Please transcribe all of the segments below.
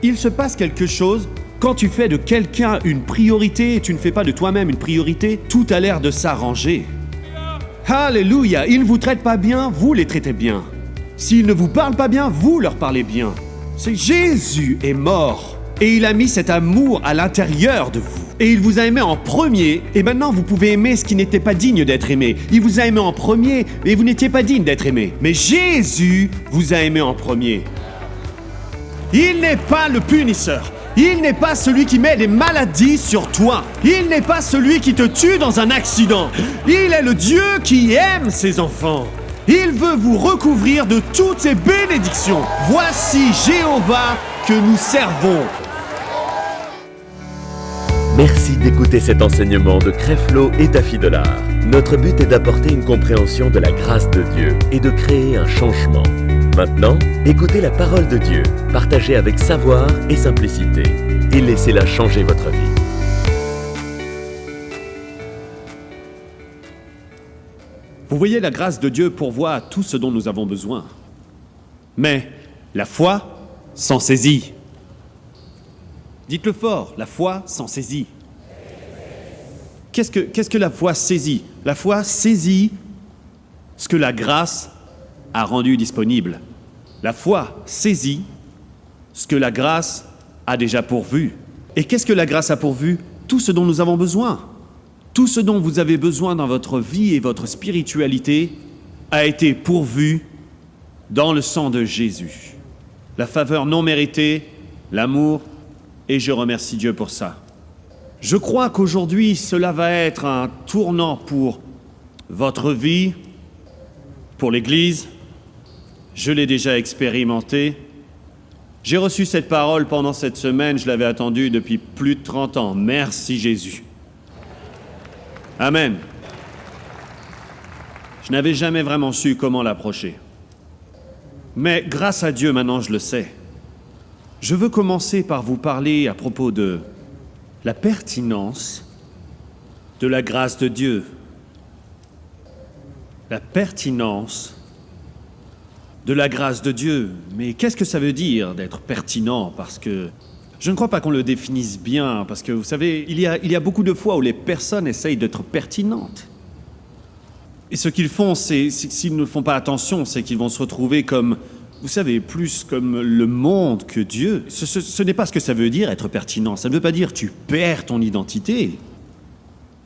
Il se passe quelque chose quand tu fais de quelqu'un une priorité et tu ne fais pas de toi-même une priorité, tout a l'air de s'arranger. Alléluia! Ils ne vous traitent pas bien, vous les traitez bien. S'ils ne vous parlent pas bien, vous leur parlez bien. C'est Jésus est mort et il a mis cet amour à l'intérieur de vous. Et il vous a aimé en premier et maintenant vous pouvez aimer ce qui n'était pas digne d'être aimé. Il vous a aimé en premier et vous n'étiez pas digne d'être aimé. Mais Jésus vous a aimé en premier. Il n'est pas le punisseur. Il n'est pas celui qui met des maladies sur toi. Il n'est pas celui qui te tue dans un accident. Il est le Dieu qui aime ses enfants. Il veut vous recouvrir de toutes ses bénédictions. Voici Jéhovah que nous servons. Merci d'écouter cet enseignement de Creflo et Daffy Delard. Notre but est d'apporter une compréhension de la grâce de Dieu et de créer un changement. Maintenant, écoutez la parole de Dieu, partagée avec savoir et simplicité, et laissez-la changer votre vie. Vous voyez, la grâce de Dieu pourvoit à tout ce dont nous avons besoin. Mais la foi s'en saisit. Dites-le fort, la foi s'en saisit. Qu'est-ce que la foi saisit? La foi saisit ce que la grâce a rendu disponible. La foi saisit ce que la grâce a déjà pourvu. Et qu'est-ce que la grâce a pourvu? Tout ce dont nous avons besoin. Tout ce dont vous avez besoin dans votre vie et votre spiritualité a été pourvu dans le sang de Jésus. La faveur non méritée, l'amour, et je remercie Dieu pour ça. Je crois qu'aujourd'hui, cela va être un tournant pour votre vie, pour l'Église. Je l'ai déjà expérimenté. J'ai reçu cette parole pendant cette semaine, je l'avais attendue depuis plus de 30 ans. Merci Jésus. Amen. Je n'avais jamais vraiment su comment l'approcher. Mais grâce à Dieu, maintenant je le sais. Je veux commencer par vous parler à propos de la pertinence de la grâce de Dieu. La pertinence de la grâce de Dieu. Mais qu'est-ce que ça veut dire d'être pertinent? Parce que je ne crois pas qu'on le définisse bien, parce que vous savez, il y a beaucoup de fois où les personnes essayent d'être pertinentes. Et ce qu'ils font, c'est s'ils ne font pas attention, c'est qu'ils vont se retrouver comme, vous savez, plus comme le monde que Dieu. Ce n'est pas ce que ça veut dire être pertinent. Ça ne veut pas dire tu perds ton identité.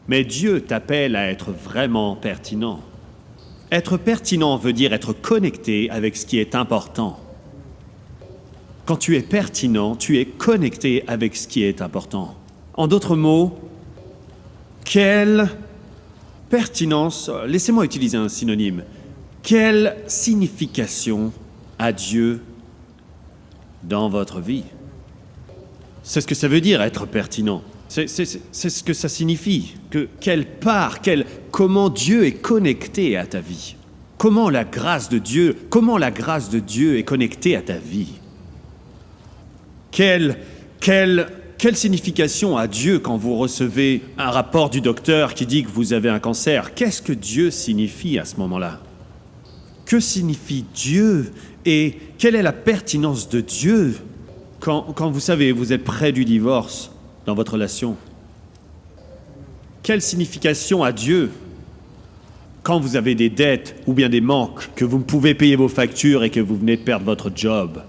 Mais Dieu t'appelle à être vraiment pertinent. Être pertinent veut dire être connecté avec ce qui est important. Quand tu es pertinent, tu es connecté avec ce qui est important. En d'autres mots, quelle pertinence, laissez-moi utiliser un synonyme, quelle signification a Dieu dans votre vie? C'est ce que ça veut dire être pertinent. C'est ce que ça signifie. Comment Dieu est connecté à ta vie. Comment la grâce de Dieu est connectée à ta vie. Quelle signification a Dieu quand vous recevez un rapport du docteur qui dit que vous avez un cancer? Qu'est-ce que Dieu signifie à ce moment-là? Que signifie Dieu et quelle est la pertinence de Dieu quand vous savez, vous êtes près du divorce dans votre relation? Quelle signification a Dieu quand vous avez des dettes ou bien des manques, que vous ne pouvez payer vos factures et que vous venez de perdre votre job?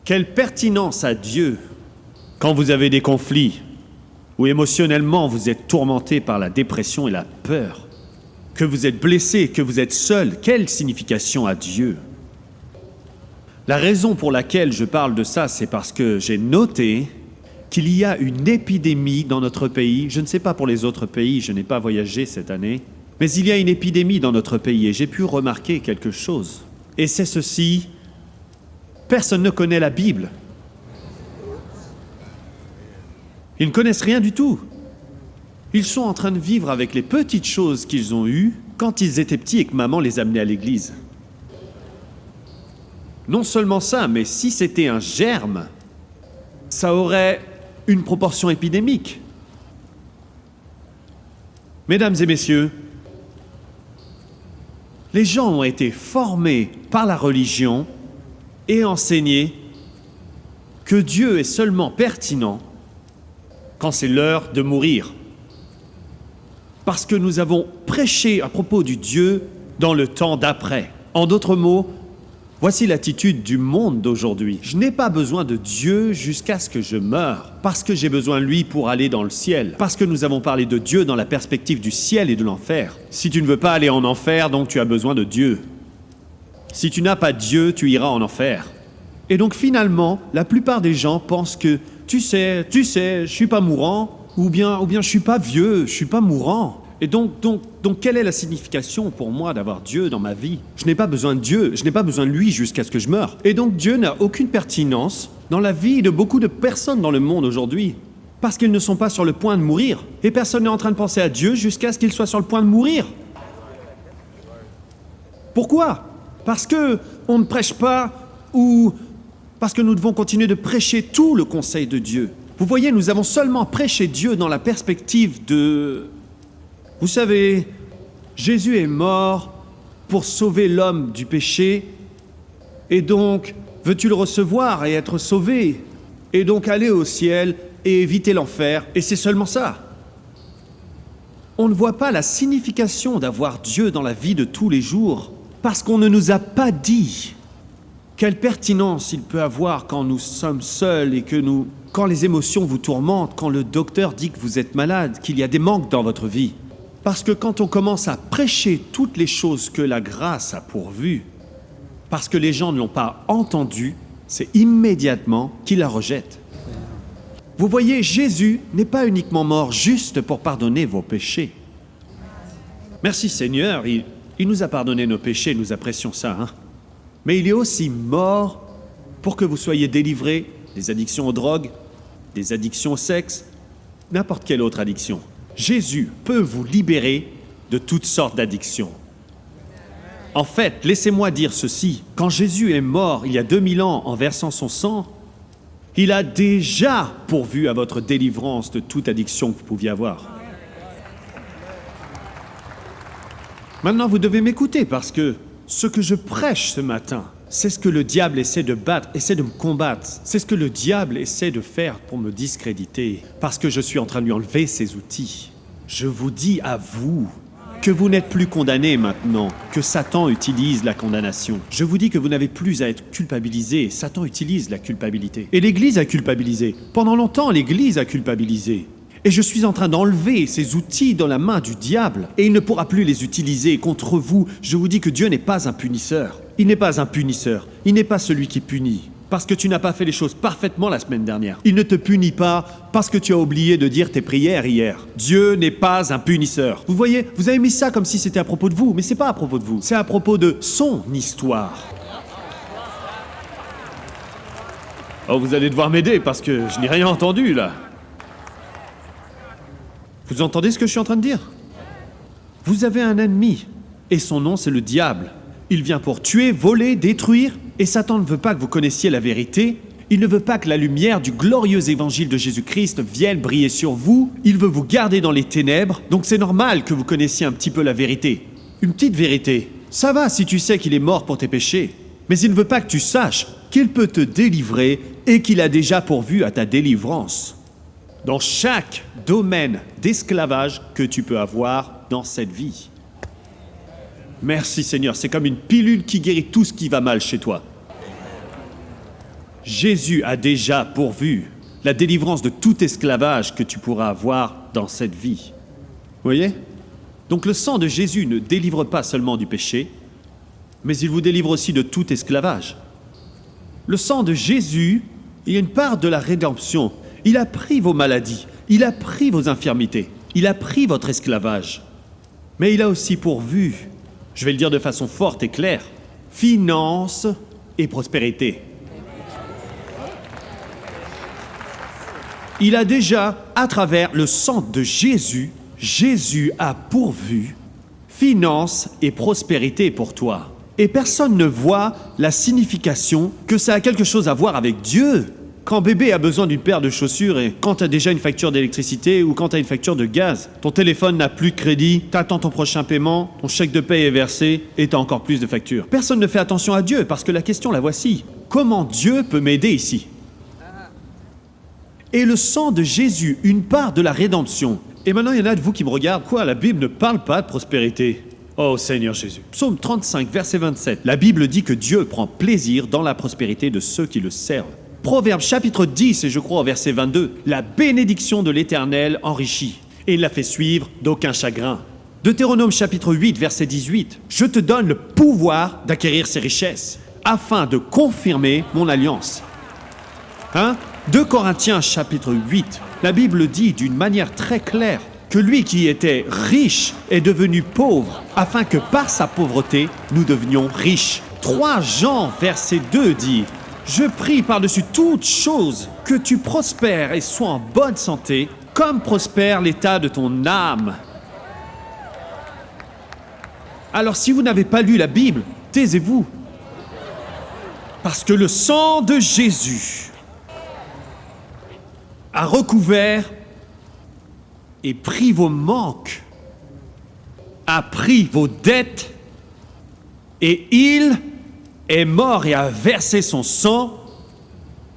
Quelle pertinence a Dieu quand vous avez des conflits ou émotionnellement vous êtes tourmenté par la dépression et la peur, que vous êtes blessé, que vous êtes seul? Quelle signification a Dieu? La raison pour laquelle je parle de ça, c'est parce que j'ai noté qu'il y a une épidémie dans notre pays. Je ne sais pas pour les autres pays, je n'ai pas voyagé cette année, mais il y a une épidémie dans notre pays et j'ai pu remarquer quelque chose. Et c'est ceci, personne ne connaît la Bible. Ils ne connaissent rien du tout. Ils sont en train de vivre avec les petites choses qu'ils ont eues quand ils étaient petits et que maman les amenait à l'église. Non seulement ça, mais si c'était un germe, ça aurait une proportion épidémique. Mesdames et messieurs, les gens ont été formés par la religion et enseignés que Dieu est seulement pertinent quand c'est l'heure de mourir. Parce que nous avons prêché à propos du Dieu dans le temps d'après. En d'autres mots, voici l'attitude du monde d'aujourd'hui. Je n'ai pas besoin de Dieu jusqu'à ce que je meure, parce que j'ai besoin de lui pour aller dans le ciel. Parce que nous avons parlé de Dieu dans la perspective du ciel et de l'enfer. Si tu ne veux pas aller en enfer, donc tu as besoin de Dieu. Si tu n'as pas Dieu, tu iras en enfer. Et donc finalement, la plupart des gens pensent que tu sais, je suis pas mourant, ou bien je suis pas vieux, je suis pas mourant. Et donc, quelle est la signification pour moi d'avoir Dieu dans ma vie? Je n'ai pas besoin de Dieu, je n'ai pas besoin de lui jusqu'à ce que je meure. Et donc Dieu n'a aucune pertinence dans la vie de beaucoup de personnes dans le monde aujourd'hui, parce qu'ils ne sont pas sur le point de mourir. Et personne n'est en train de penser à Dieu jusqu'à ce qu'il soit sur le point de mourir. Pourquoi? Parce que on ne prêche pas, ou parce que nous devons continuer de prêcher tout le conseil de Dieu. Vous voyez, nous avons seulement prêché Dieu dans la perspective de... Vous savez, Jésus est mort pour sauver l'homme du péché, et donc, veux-tu le recevoir et être sauvé? Et donc aller au ciel et éviter l'enfer, et c'est seulement ça. On ne voit pas la signification d'avoir Dieu dans la vie de tous les jours, parce qu'on ne nous a pas dit quelle pertinence il peut avoir quand nous sommes seuls et quand les émotions vous tourmentent, quand le docteur dit que vous êtes malade, qu'il y a des manques dans votre vie. Parce que quand on commence à prêcher toutes les choses que la grâce a pourvues, parce que les gens ne l'ont pas entendue, c'est immédiatement qu'ils la rejettent. Vous voyez, Jésus n'est pas uniquement mort juste pour pardonner vos péchés. Merci Seigneur, il nous a pardonné nos péchés, nous apprécions ça, hein. Mais il est aussi mort pour que vous soyez délivrés des addictions aux drogues, des addictions au sexe, n'importe quelle autre addiction. Jésus peut vous libérer de toutes sortes d'addictions. En fait, laissez-moi dire ceci. Quand Jésus est mort il y a 2000 ans en versant son sang, il a déjà pourvu à votre délivrance de toute addiction que vous pouviez avoir. Maintenant, vous devez m'écouter parce que ce que je prêche ce matin, c'est ce que le diable essaie de battre, essaie de me combattre. C'est ce que le diable essaie de faire pour me discréditer, parce que je suis en train de lui enlever ses outils. Je vous dis à vous que vous n'êtes plus condamnés maintenant, que Satan utilise la condamnation. Je vous dis que vous n'avez plus à être culpabilisé. Satan utilise la culpabilité. Et l'Église a culpabilisé. Pendant longtemps, l'Église a culpabilisé. Et je suis en train d'enlever ces outils dans la main du diable, et il ne pourra plus les utiliser contre vous. Je vous dis que Dieu n'est pas un punisseur. Il n'est pas un punisseur. Il n'est pas celui qui punit parce que tu n'as pas fait les choses parfaitement la semaine dernière. Il ne te punit pas parce que tu as oublié de dire tes prières hier. Dieu n'est pas un punisseur. Vous voyez, vous avez mis ça comme si c'était à propos de vous, mais c'est pas à propos de vous. C'est à propos de son histoire. Oh, vous allez devoir m'aider parce que je n'ai rien entendu là. Vous entendez ce que je suis en train de dire? Vous avez un ennemi, et son nom c'est le diable. Il vient pour tuer, voler, détruire, et Satan ne veut pas que vous connaissiez la vérité. Il ne veut pas que la lumière du glorieux évangile de Jésus-Christ vienne briller sur vous. Il veut vous garder dans les ténèbres, donc c'est normal que vous connaissiez un petit peu la vérité. Une petite vérité. Ça va si tu sais qu'il est mort pour tes péchés, mais il ne veut pas que tu saches qu'il peut te délivrer et qu'il a déjà pourvu à ta délivrance. Dans chaque domaine d'esclavage que tu peux avoir dans cette vie. Merci Seigneur, c'est comme une pilule qui guérit tout ce qui va mal chez toi. Jésus a déjà pourvu la délivrance de tout esclavage que tu pourras avoir dans cette vie. Vous voyez? Donc le sang de Jésus ne délivre pas seulement du péché, mais il vous délivre aussi de tout esclavage. Le sang de Jésus, il y a une part de la rédemption. Il a pris vos maladies, il a pris vos infirmités, il a pris votre esclavage. Mais il a aussi pourvu, je vais le dire de façon forte et claire, finance et prospérité. Il a déjà, à travers le sang de Jésus, Jésus a pourvu finance et prospérité pour toi. Et personne ne voit la signification que ça a quelque chose à voir avec Dieu. Quand bébé a besoin d'une paire de chaussures et quand tu as déjà une facture d'électricité ou quand tu as une facture de gaz, ton téléphone n'a plus de crédit, tu attends ton prochain paiement, ton chèque de paie est versé et tu as encore plus de factures. Personne ne fait attention à Dieu parce que la question la voici. Comment Dieu peut m'aider ici? Et le sang de Jésus, une part de la rédemption. Et maintenant, il y en a de vous qui me regardent. Quoi, la Bible ne parle pas de prospérité? Oh Seigneur Jésus. Psaume 35, verset 27. La Bible dit que Dieu prend plaisir dans la prospérité de ceux qui le servent. Proverbe chapitre 10, et je crois au verset 22. La bénédiction de l'Éternel enrichit, et il la fait suivre d'aucun chagrin. Deutéronome chapitre 8, verset 18. Je te donne le pouvoir d'acquérir ces richesses, afin de confirmer mon alliance. 2 Corinthiens chapitre 8. La Bible dit d'une manière très claire que lui qui était riche est devenu pauvre, afin que par sa pauvreté, nous devenions riches. 3 Jean, verset 2 dit « Je prie par-dessus toute chose que tu prospères et sois en bonne santé, comme prospère l'état de ton âme. » Alors si vous n'avez pas lu la Bible, taisez-vous. Parce que le sang de Jésus a recouvert et pris vos manques, a pris vos dettes, et il est mort et a versé son sang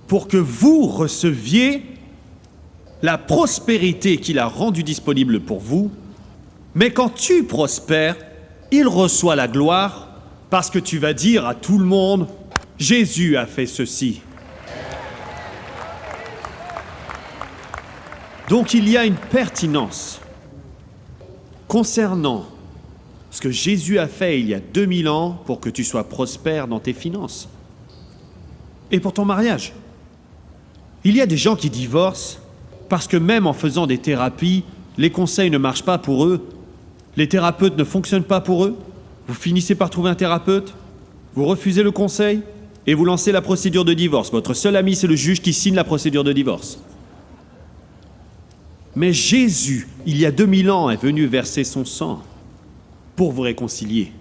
pour que vous receviez la prospérité qu'il a rendue disponible pour vous. Mais quand tu prospères, il reçoit la gloire parce que tu vas dire à tout le monde « Jésus a fait ceci ». Donc il y a une pertinence concernant ce que Jésus a fait il y a 2000 ans pour que tu sois prospère dans tes finances et pour ton mariage. Il y a des gens qui divorcent parce que même en faisant des thérapies, les conseils ne marchent pas pour eux, les thérapeutes ne fonctionnent pas pour eux. Vous finissez par trouver un thérapeute, vous refusez le conseil et vous lancez la procédure de divorce. Votre seul ami, c'est le juge qui signe la procédure de divorce. Mais Jésus, il y a 2000 ans, est venu verser son sang pour vous réconcilier.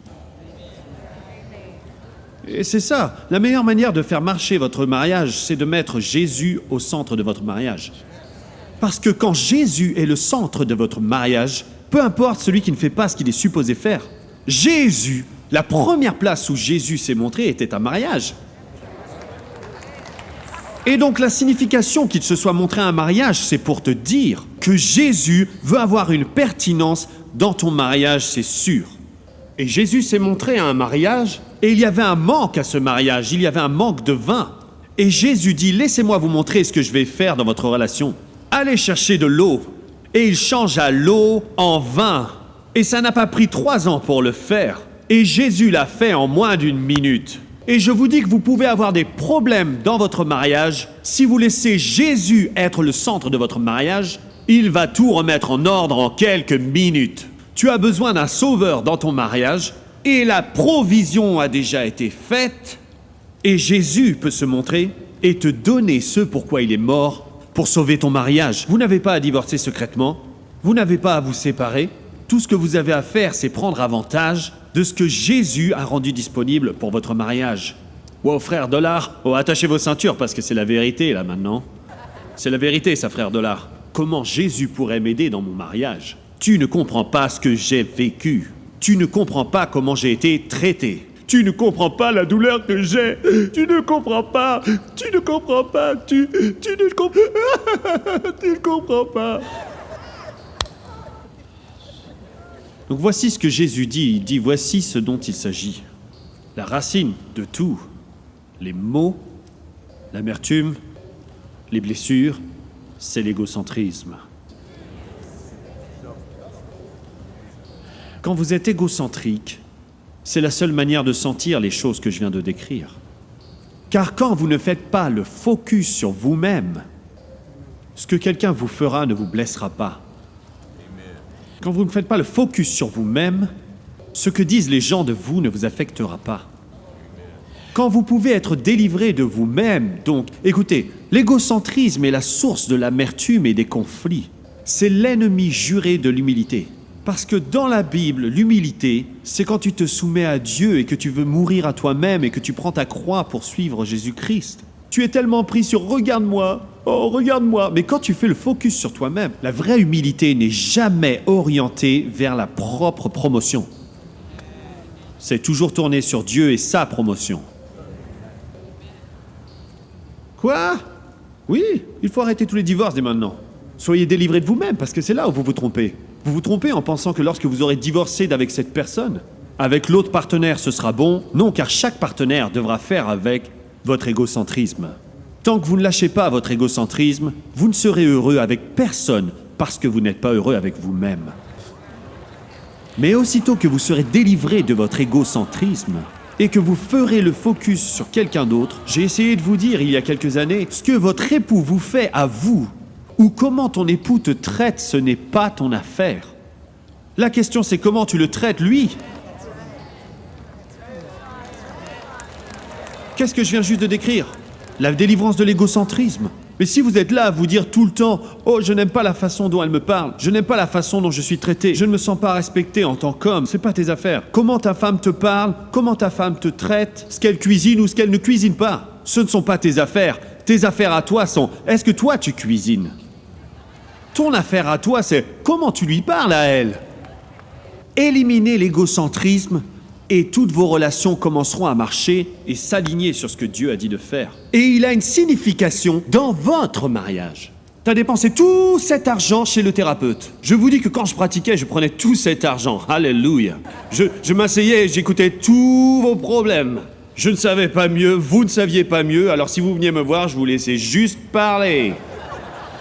Et c'est ça, la meilleure manière de faire marcher votre mariage, c'est de mettre Jésus au centre de votre mariage. Parce que quand Jésus est le centre de votre mariage, peu importe celui qui ne fait pas ce qu'il est supposé faire, Jésus, la première place où Jésus s'est montré était un mariage. Et donc la signification qu'il se soit montré un mariage, c'est pour te dire que Jésus veut avoir une pertinence dans ton mariage, c'est sûr. Et Jésus s'est montré à un mariage, et il y avait un manque à ce mariage, il y avait un manque de vin. Et Jésus dit, laissez-moi vous montrer ce que je vais faire dans votre relation. Allez chercher de l'eau. Et il changea l'eau en vin. Et ça n'a pas pris 3 ans pour le faire. Et Jésus l'a fait en moins d'1 minute. Et je vous dis que vous pouvez avoir des problèmes dans votre mariage. Si vous laissez Jésus être le centre de votre mariage, il va tout remettre en ordre en quelques minutes. Tu as besoin d'un sauveur dans ton mariage et la provision a déjà été faite. Et Jésus peut se montrer et te donner ce pourquoi il est mort pour sauver ton mariage. Vous n'avez pas à divorcer secrètement. Vous n'avez pas à vous séparer. Tout ce que vous avez à faire, c'est prendre avantage de ce que Jésus a rendu disponible pour votre mariage. Wow, frère Dollar, attachez vos ceintures parce que c'est la vérité là maintenant. C'est la vérité ça, frère Dollar. Comment Jésus pourrait m'aider dans mon mariage? Tu ne comprends pas ce que j'ai vécu. Tu ne comprends pas comment j'ai été traité. Tu ne comprends pas la douleur que j'ai. Tu ne comprends pas. Tu ne comprends pas. Tu ne comprends pas. Donc voici ce que Jésus dit. Il dit, voici ce dont il s'agit. La racine de tout, les maux, l'amertume, les blessures, c'est l'égocentrisme. Quand vous êtes égocentrique, c'est la seule manière de sentir les choses que je viens de décrire. Car quand vous ne faites pas le focus sur vous-même, ce que quelqu'un vous fera ne vous blessera pas. Quand vous ne faites pas le focus sur vous-même, ce que disent les gens de vous ne vous affectera pas. Quand vous pouvez être délivré de vous-même, donc, écoutez, l'égocentrisme est la source de l'amertume et des conflits. C'est l'ennemi juré de l'humilité. Parce que dans la Bible, l'humilité, c'est quand tu te soumets à Dieu et que tu veux mourir à toi-même et que tu prends ta croix pour suivre Jésus-Christ. Tu es tellement pris sur « regarde-moi, oh regarde-moi ». Mais quand tu fais le focus sur toi-même, la vraie humilité n'est jamais orientée vers la propre promotion. C'est toujours tourné sur Dieu et sa promotion. Quoi? Oui, Il faut arrêter tous les divorces dès maintenant. Soyez délivrés de vous-même, parce que c'est là où vous vous trompez. Vous vous trompez en pensant que lorsque vous aurez divorcé d'avec cette personne, avec l'autre partenaire ce sera bon. Non, car chaque partenaire devra faire avec votre égocentrisme. Tant que vous ne lâchez pas votre égocentrisme, vous ne serez heureux avec personne, parce que vous n'êtes pas heureux avec vous-même. Mais aussitôt que vous serez délivré de votre égocentrisme, et que vous ferez le focus sur quelqu'un d'autre, j'ai essayé de vous dire il y a quelques années, ce que votre époux vous fait à vous, ou comment ton époux te traite, ce n'est pas ton affaire. La question c'est comment tu le traites lui. Qu'est-ce que je viens juste de décrire? La délivrance de l'égocentrisme. Mais si vous êtes là à vous dire tout le temps « Oh, je n'aime pas la façon dont elle me parle, je n'aime pas la façon dont je suis traité, je ne me sens pas respecté en tant qu'homme, c'est pas tes affaires. » Comment ta femme te parle, comment ta femme te traite, ce qu'elle cuisine ou ce qu'elle ne cuisine pas, ce ne sont pas tes affaires. Tes affaires à toi sont « Est-ce que toi tu cuisines ?» Ton affaire à toi c'est « Comment tu lui parles à elle ?» Éliminez l'égocentrisme et toutes vos relations commenceront à marcher et s'aligner sur ce que Dieu a dit de faire. Et il a une signification dans votre mariage. T'as dépensé tout cet argent chez le thérapeute. Je vous dis que quand je pratiquais, je prenais tout cet argent. Alléluia. Je m'asseyais et j'écoutais tous vos problèmes. Je ne savais pas mieux, vous ne saviez pas mieux, alors si vous veniez me voir, je vous laissais juste parler.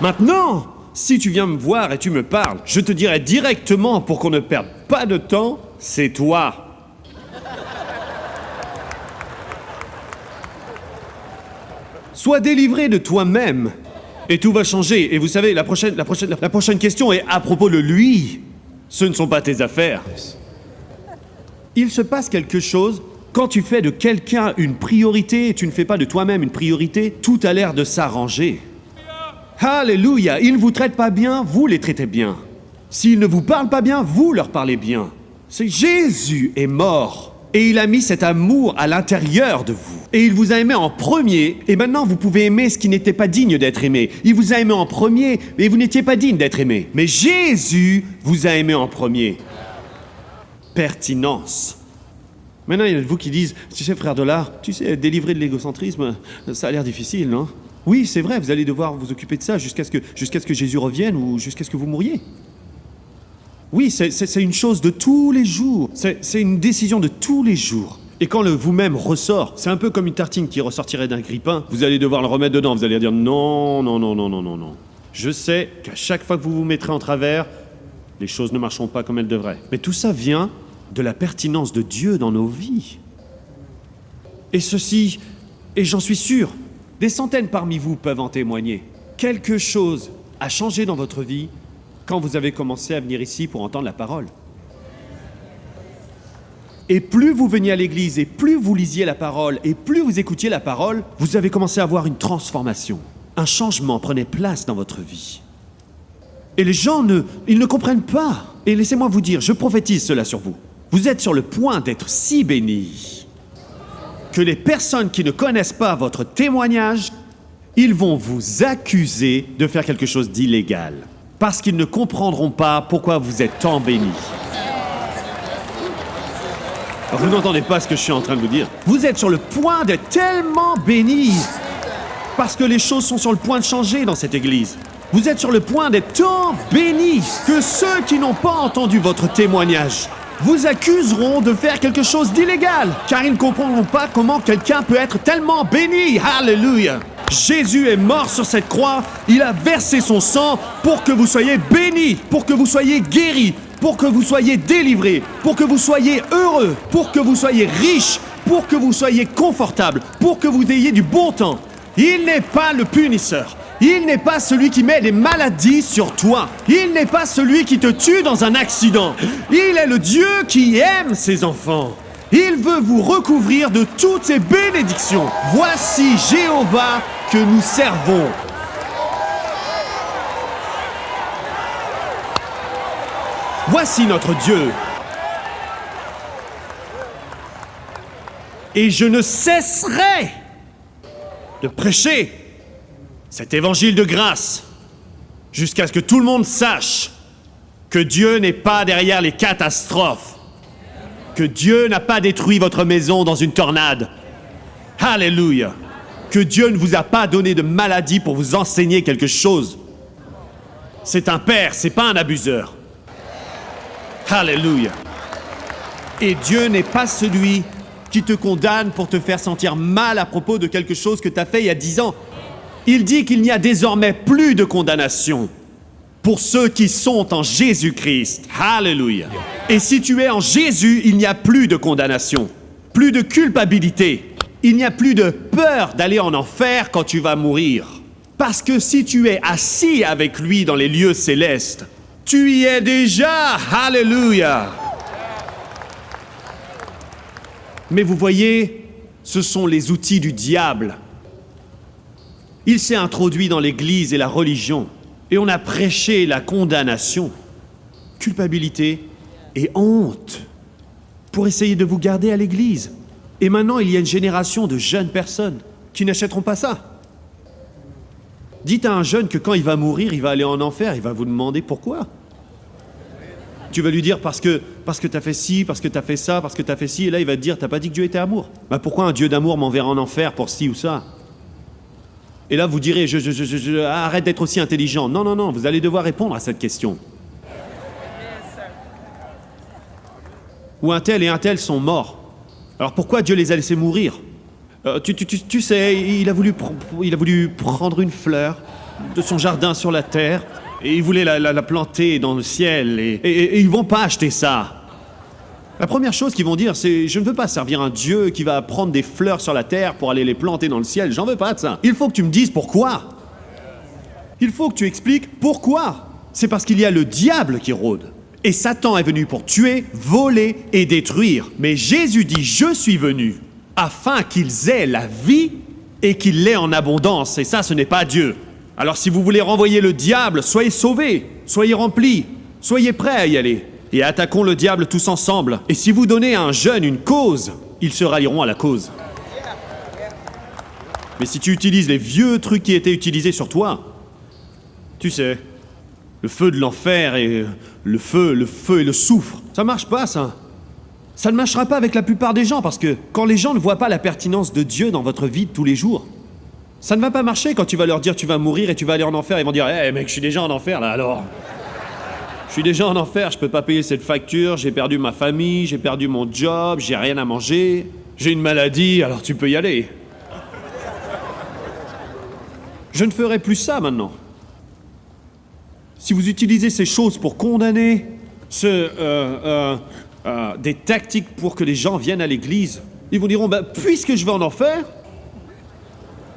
Maintenant, si tu viens me voir et tu me parles, je te dirai directement pour qu'on ne perde pas de temps, c'est toi. Sois délivré de toi-même et tout va changer. Et vous savez, la prochaine question est à propos de lui. Ce ne sont pas tes affaires. Il se passe quelque chose quand tu fais de quelqu'un une priorité et tu ne fais pas de toi-même une priorité, tout a l'air de s'arranger. Alléluia! Ils ne vous traitent pas bien, vous les traitez bien. S'ils ne vous parlent pas bien, vous leur parlez bien. C'est Jésus est mort. Et il a mis cet amour à l'intérieur de vous. Et il vous a aimé en premier, et maintenant vous pouvez aimer ce qui n'était pas digne d'être aimé. Il vous a aimé en premier, mais vous n'étiez pas digne d'être aimé. Mais Jésus vous a aimé en premier. Pertinence. Maintenant, il y en a de vous qui disent, tu sais frère Dollar, tu sais, délivrer de l'égocentrisme, ça a l'air difficile, non? Oui, c'est vrai, vous allez devoir vous occuper de ça jusqu'à ce que Jésus revienne ou jusqu'à ce que vous mouriez. Oui, c'est une chose de tous les jours. C'est une décision de tous les jours. Et quand le vous-même ressort, c'est un peu comme une tartine qui ressortirait d'un grille-pain. Vous allez devoir le remettre dedans. Vous allez dire non, non, non, non, non, non, non. Je sais qu'à chaque fois que vous vous mettrez en travers, les choses ne marcheront pas comme elles devraient. Mais tout ça vient de la pertinence de Dieu dans nos vies. Et ceci, et j'en suis sûr, des centaines parmi vous peuvent en témoigner. Quelque chose a changé dans votre vie quand vous avez commencé à venir ici pour entendre la parole. Et plus vous veniez à l'église, et plus vous lisiez la parole, et plus vous écoutiez la parole, vous avez commencé à voir une transformation. Un changement prenait place dans votre vie. Et les gens ils ne comprennent pas. Et laissez-moi vous dire, je prophétise cela sur vous. Vous êtes sur le point d'être si bénis que les personnes qui ne connaissent pas votre témoignage, ils vont vous accuser de faire quelque chose d'illégal. Parce qu'ils ne comprendront pas pourquoi vous êtes tant bénis. Vous n'entendez pas ce que je suis en train de vous dire. Vous êtes sur le point d'être tellement bénis. Parce que les choses sont sur le point de changer dans cette église. Vous êtes sur le point d'être tant bénis que ceux qui n'ont pas entendu votre témoignage vous accuseront de faire quelque chose d'illégal. Car ils ne comprendront pas comment quelqu'un peut être tellement béni. Alléluia! Jésus est mort sur cette croix, il a versé son sang pour que vous soyez bénis, pour que vous soyez guéris, pour que vous soyez délivrés, pour que vous soyez heureux, pour que vous soyez riches, pour que vous soyez confortables, pour que vous ayez du bon temps. Il n'est pas le punisseur. Il n'est pas celui qui met des maladies sur toi. Il n'est pas celui qui te tue dans un accident. Il est le Dieu qui aime ses enfants. Il veut vous recouvrir de toutes ses bénédictions. Voici Jéhovah que nous servons. Voici notre Dieu. Et je ne cesserai de prêcher cet évangile de grâce jusqu'à ce que tout le monde sache que Dieu n'est pas derrière les catastrophes, que Dieu n'a pas détruit votre maison dans une tornade. Alléluia. que Dieu ne vous a pas donné de maladie pour vous enseigner quelque chose. C'est un père, c'est pas un abuseur. Alléluia. Et Dieu n'est pas celui qui te condamne pour te faire sentir mal à propos de quelque chose que tu as fait il y a 10 ans. Il dit qu'il n'y a désormais plus de condamnation pour ceux qui sont en Jésus-Christ. Alléluia. Et si tu es en Jésus, il n'y a plus de condamnation, plus de culpabilité. Il n'y a plus de peur d'aller en enfer quand tu vas mourir. Parce que si tu es assis avec lui dans les lieux célestes, tu y es déjà. Alléluia. Mais vous voyez, ce sont les outils du diable. Il s'est introduit dans l'Église et la religion, et on a prêché la condamnation, culpabilité et honte pour essayer de vous garder à l'Église. Et maintenant, il y a une génération de jeunes personnes qui n'achèteront pas ça. Dites à un jeune que quand il va mourir, il va aller en enfer, il va vous demander pourquoi. Tu vas lui dire parce que t'as fait ci, parce que t'as fait ça, parce que t'as fait ci, et là il va te dire t'as pas dit que Dieu était amour. Bah pourquoi un Dieu d'amour m'enverra en enfer pour ci ou ça? Et là vous direz arrête d'être aussi intelligent. Non, vous allez devoir répondre à cette question. Ou un tel et un tel sont morts. Alors pourquoi Dieu les a laissés mourir? Tu sais, il a voulu prendre une fleur de son jardin sur la terre, et il voulait la planter dans le ciel, et ils vont pas acheter ça. La première chose qu'ils vont dire, c'est « Je ne veux pas servir un Dieu qui va prendre des fleurs sur la terre pour aller les planter dans le ciel, j'en veux pas de ça. » Il faut que tu me dises pourquoi. Il faut que tu expliques pourquoi. C'est parce qu'il y a le diable qui rôde. Et Satan est venu pour tuer, voler et détruire. Mais Jésus dit « Je suis venu afin qu'ils aient la vie et qu'ils l'aient en abondance. » Et ça, ce n'est pas Dieu. Alors si vous voulez renvoyer le diable, soyez sauvés, soyez remplis, soyez prêts à y aller. Et attaquons le diable tous ensemble. Et si vous donnez à un jeune une cause, ils se rallieront à la cause. Mais si tu utilises les vieux trucs qui étaient utilisés sur toi, tu sais, le feu de l'enfer et le feu et le soufre, ça marche pas ça. Ça ne marchera pas avec la plupart des gens parce que quand les gens ne voient pas la pertinence de Dieu dans votre vie de tous les jours, ça ne va pas marcher quand tu vas leur dire tu vas mourir et tu vas aller en enfer. Ils vont dire « Hey mec, je suis déjà en enfer là alors. Je suis déjà en enfer, je peux pas payer cette facture, j'ai perdu ma famille, j'ai perdu mon job, j'ai rien à manger, j'ai une maladie, alors tu peux y aller. » Je ne ferai plus ça maintenant. Si vous utilisez ces choses pour condamner des tactiques pour que les gens viennent à l'église, ils vous diront « Puisque je vais en enfer,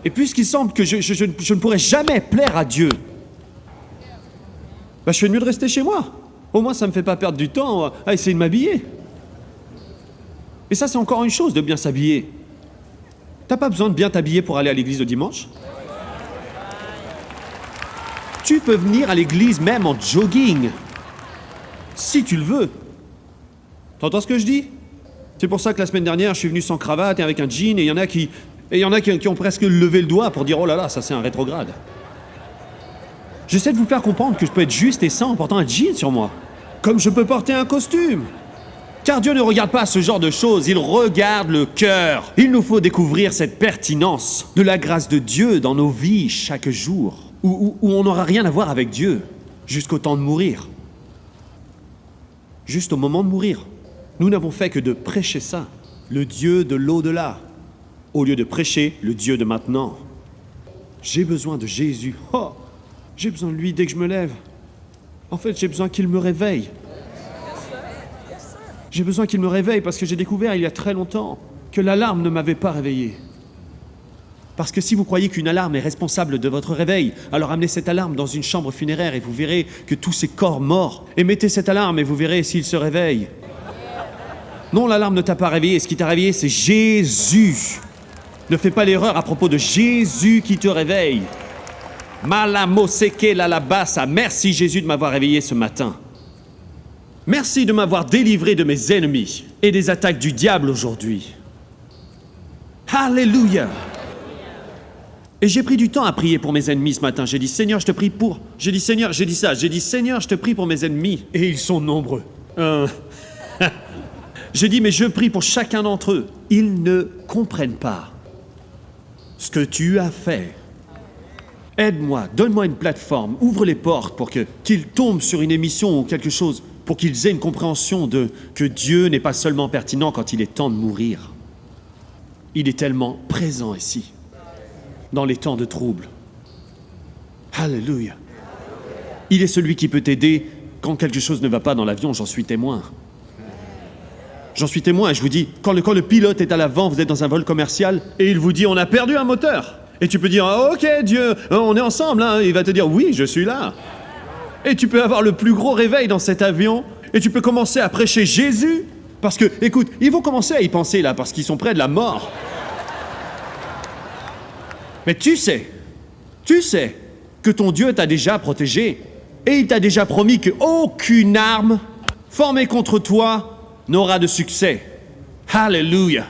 et puisqu'il semble que je ne pourrai jamais plaire à Dieu, je fais mieux de rester chez moi. Au moins, ça ne me fait pas perdre du temps à essayer de m'habiller. » Et ça, c'est encore une chose de bien s'habiller. T'as pas besoin de bien t'habiller pour aller à l'église le dimanche. Tu peux venir à l'église même en jogging, si tu le veux. T'entends ce que je dis? C'est pour ça que la semaine dernière, je suis venu sans cravate et avec un jean, et il y en a qui ont presque levé le doigt pour dire « Oh là là, ça c'est un rétrograde. » J'essaie de vous faire comprendre que je peux être juste et sain en portant un jean sur moi, comme je peux porter un costume. Car Dieu ne regarde pas ce genre de choses, il regarde le cœur. Il nous faut découvrir cette pertinence de la grâce de Dieu dans nos vies chaque jour, où on n'aura rien à voir avec Dieu, jusqu'au temps de mourir. Juste au moment de mourir. Nous n'avons fait que de prêcher ça, le Dieu de l'au-delà, au lieu de prêcher le Dieu de maintenant. J'ai besoin de Jésus. Oh, j'ai besoin de lui dès que je me lève. En fait, j'ai besoin qu'il me réveille. J'ai besoin qu'il me réveille parce que j'ai découvert il y a très longtemps que l'alarme ne m'avait pas réveillé. Parce que si vous croyez qu'une alarme est responsable de votre réveil, alors amenez cette alarme dans une chambre funéraire et vous verrez que tous ces corps morts. Et mettez cette alarme et vous verrez s'il se réveille. Non, l'alarme ne t'a pas réveillé. Ce qui t'a réveillé, c'est Jésus. Ne fais pas l'erreur à propos de Jésus qui te réveille. Malamoseke lalabasa. Merci Jésus de m'avoir réveillé ce matin. Merci de m'avoir délivré de mes ennemis et des attaques du diable aujourd'hui. Alléluia. Et j'ai pris du temps à prier pour mes ennemis ce matin. J'ai dit, Seigneur, je te prie pour... J'ai dit, Seigneur, je te prie pour mes ennemis. Et ils sont nombreux. J'ai dit, mais je prie pour chacun d'entre eux. Ils ne comprennent pas ce que tu as fait. Aide-moi, donne-moi une plateforme, ouvre les portes pour qu'ils tombent sur une émission ou quelque chose, pour qu'ils aient une compréhension de que Dieu n'est pas seulement pertinent quand il est temps de mourir. Il est tellement présent ici, dans les temps de trouble. Alléluia. Il est celui qui peut t'aider quand quelque chose ne va pas dans l'avion, j'en suis témoin. J'en suis témoin et je vous dis, quand le pilote est à l'avant, vous êtes dans un vol commercial, et il vous dit « on a perdu un moteur ». Et tu peux dire « ok Dieu, on est ensemble hein. ». Il va te dire « oui, je suis là ». Et tu peux avoir le plus gros réveil dans cet avion, et tu peux commencer à prêcher Jésus, parce que, écoute, ils vont commencer à y penser là, parce qu'ils sont près de la mort. Mais tu sais que ton Dieu t'a déjà protégé, et il t'a déjà promis qu'aucune arme formée contre toi n'aura de succès. Alléluia.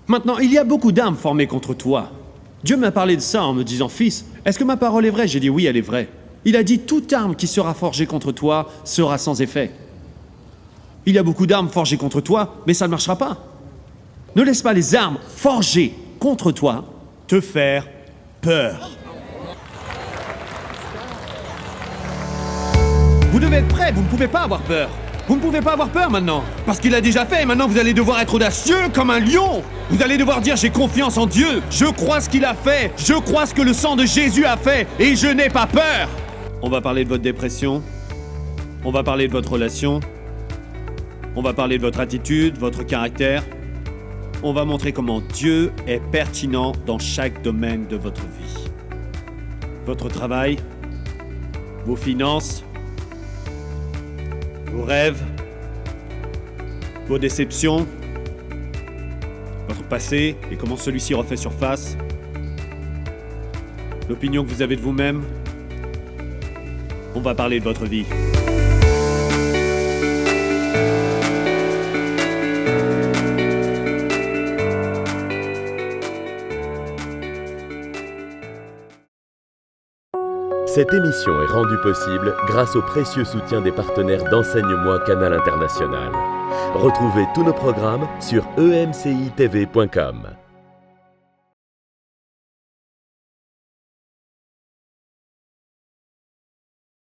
Maintenant, il y a beaucoup d'armes formées contre toi. Dieu m'a parlé de ça en me disant « Fils, est-ce que ma parole est vraie ?» J'ai dit « Oui, elle est vraie. » Il a dit « Toute arme qui sera forgée contre toi sera sans effet. » Il y a beaucoup d'armes forgées contre toi, mais ça ne marchera pas. Ne laisse pas les armes forgées contre toi te faire peur. Vous devez être prêts, vous ne pouvez pas avoir peur. Vous ne pouvez pas avoir peur maintenant, parce qu'il a déjà fait, et maintenant vous allez devoir être audacieux comme un lion. Vous allez devoir dire, j'ai confiance en Dieu, je crois ce qu'il a fait, je crois ce que le sang de Jésus a fait, et je n'ai pas peur. On va parler de votre dépression, on va parler de votre relation, on va parler de votre attitude, votre caractère. On va montrer comment Dieu est pertinent dans chaque domaine de votre vie. Votre travail, vos finances, vos rêves, vos déceptions, votre passé et comment celui-ci refait surface, l'opinion que vous avez de vous-même. On va parler de votre vie. Cette émission est rendue possible grâce au précieux soutien des partenaires d'Enseigne-moi Canal International. Retrouvez tous nos programmes sur emcitv.com.